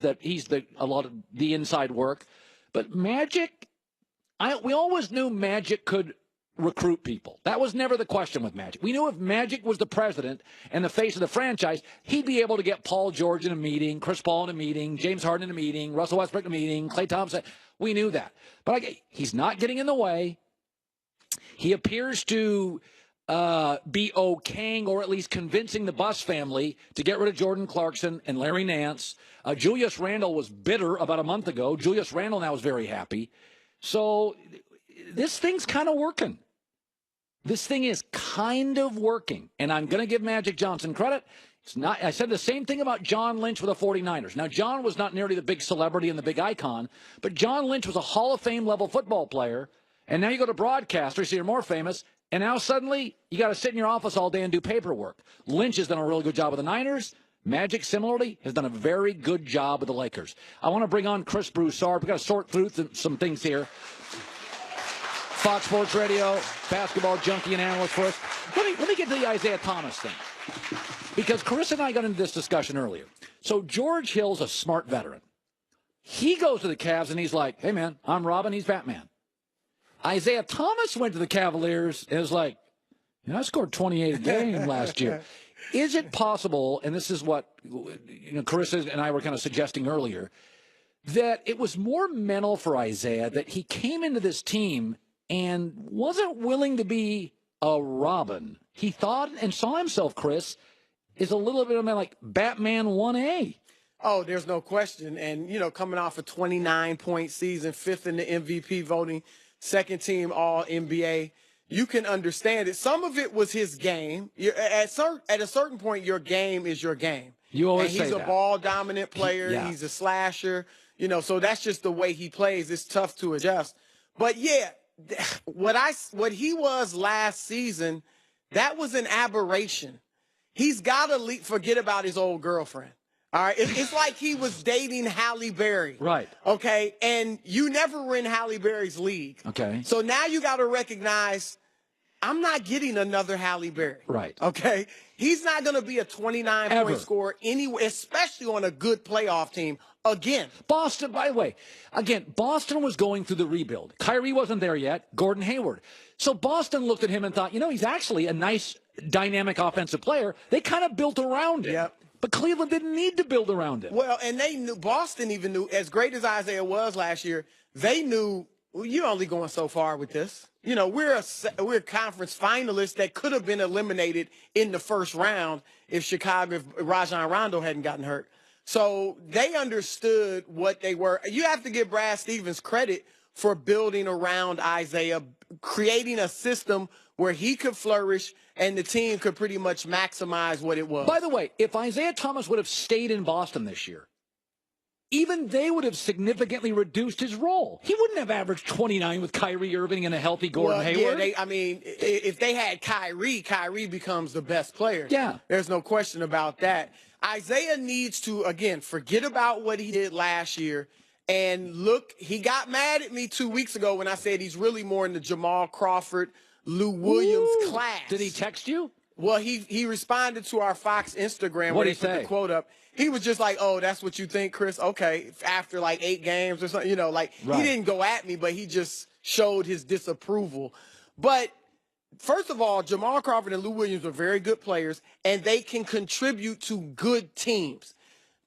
that he's a lot of the inside work. But Magic, we always knew Magic could recruit people. That was never the question with Magic. We knew if Magic was the president and the face of the franchise, he'd be able to get Paul George in a meeting, Chris Paul in a meeting, James Harden in a meeting, Russell Westbrook in a meeting, Klay Thompson. We knew that. But he's not getting in the way. He appears to be okaying or at least convincing the Buss family to get rid of Jordan Clarkson and Larry Nance. Julius Randle was bitter about a month ago. Julius Randle now is very happy. So this thing's kind of working. This thing is kind of working. And I'm going to give Magic Johnson credit. It's not. I said the same thing about John Lynch with the 49ers. Now, John was not nearly the big celebrity and the big icon, but John Lynch was a Hall of Fame level football player. And now you go to broadcasters, so you're more famous. And now suddenly you got to sit in your office all day and do paperwork. Lynch has done a really good job with the Niners. Magic, similarly, has done a very good job with the Lakers. I want to bring on Chris Broussard. We've got to sort through some things here. Fox Sports Radio, basketball junkie and analyst for us. Let me get to the Isaiah Thomas thing. Because Carissa and I got into this discussion earlier. So George Hill's a smart veteran. He goes to the Cavs and he's like, hey, man, I'm Robin, he's Batman. Isaiah Thomas went to the Cavaliers and was like, I scored 28 a game last year. Is it possible, and this is what Carissa and I were kind of suggesting earlier, that it was more mental for Isaiah that he came into this team and wasn't willing to be a Robin? He thought and saw himself, Chris, is a little bit of like Batman 1A. Oh, there's no question. And, coming off a 29-point season, fifth in the MVP voting, second team All-NBA, you can understand it. Some of it was his game. At a certain point, your game is your game. You always say that. He's a ball-dominant player. Yeah. He's a slasher. So that's just the way he plays. It's tough to adjust. But, yeah, what he was last season, that was an aberration. He's got to forget about his old girlfriend. All right, it's like he was dating Halle Berry. Right. Okay, and you never were in Halle Berry's league. Okay. So now you got to recognize, I'm not getting another Halle Berry. Right. Okay. He's not going to be a 29-point scorer anyway, especially on a good playoff team again. Boston, by the way, Boston was going through the rebuild. Kyrie wasn't there yet. Gordon Hayward. So Boston looked at him and thought, he's actually a nice, dynamic offensive player. They kind of built around him. Yep. But Cleveland didn't need to build around him. Well, and Boston even knew, as great as Isaiah was last year, they knew, you're only going so far with this. We're conference finalists that could have been eliminated in the first round if Rajon Rondo hadn't gotten hurt. So they understood what they were. You have to give Brad Stevens credit for building around Isaiah, creating a system where he could flourish and the team could pretty much maximize what it was. By the way, if Isaiah Thomas would have stayed in Boston this year, even they would have significantly reduced his role. He wouldn't have averaged 29 with Kyrie Irving and a healthy Gordon Hayward. Yeah, if they had Kyrie becomes the best player. Yeah. There's no question about that. Isaiah needs to, again, forget about what he did last year. And look, he got mad at me 2 weeks ago when I said he's really more in the Jamal Crawford, Lou Williams class. Did he text you? Well, he responded to our Fox Instagram where he put the quote up. He was just like, oh, that's what you think, Chris? Okay, after like 8 games or something, Right. He didn't go at me, but he just showed his disapproval. But first of all, Jamal Crawford and Lou Williams are very good players, and they can contribute to good teams.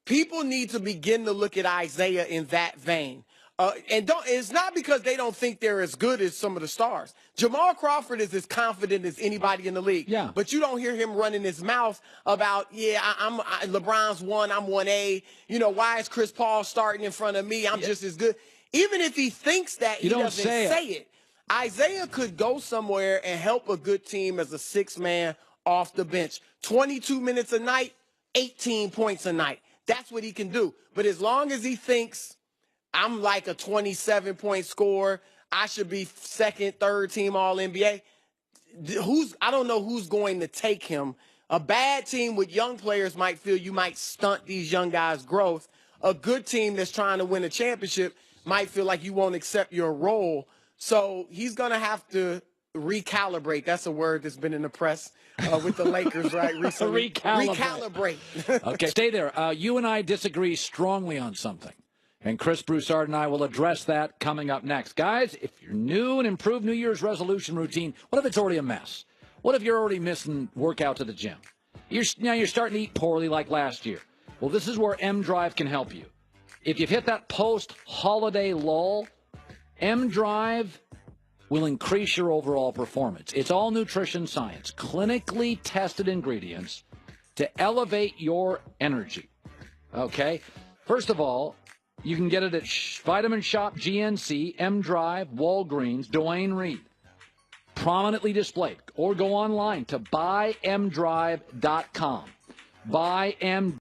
People need to begin to look at Isaiah in that vein. It's not because they don't think they're as good as some of the stars. Jamal Crawford is as confident as anybody in the league. Yeah. But you don't hear him running his mouth about, LeBron's 1, I'm 1A. Why is Chris Paul starting in front of me? I'm just as good. Even if he thinks that, he doesn't say it. Isaiah could go somewhere and help a good team as a 6-man off the bench. 22 minutes a night, 18 points a night. That's what he can do. But as long as he thinks, I'm like a 27-point scorer, I should be second, third team All-NBA, I don't know who's going to take him. A bad team with young players might feel you might stunt these young guys' growth. A good team that's trying to win a championship might feel like you won't accept your role. So he's going to have to Recalibrate. That's a word that's been in the press with the Lakers, right? Recently. Recalibrate. Okay, stay there. You and I disagree strongly on something. And Chris Broussard and I will address that coming up next. Guys, if you're new and improved New Year's resolution routine, what if it's already a mess? What if you're already missing workout to the gym? Now you're starting to eat poorly like last year. Well, this is where M-Drive can help you. If you've hit that post-holiday lull, M-Drive will increase your overall performance. It's all nutrition science, clinically tested ingredients to elevate your energy. Okay? First of all, you can get it at Vitamin Shop, GNC, M-Drive, Walgreens, Duane Reade. Prominently displayed. Or go online to buymdrive.com. Buy M.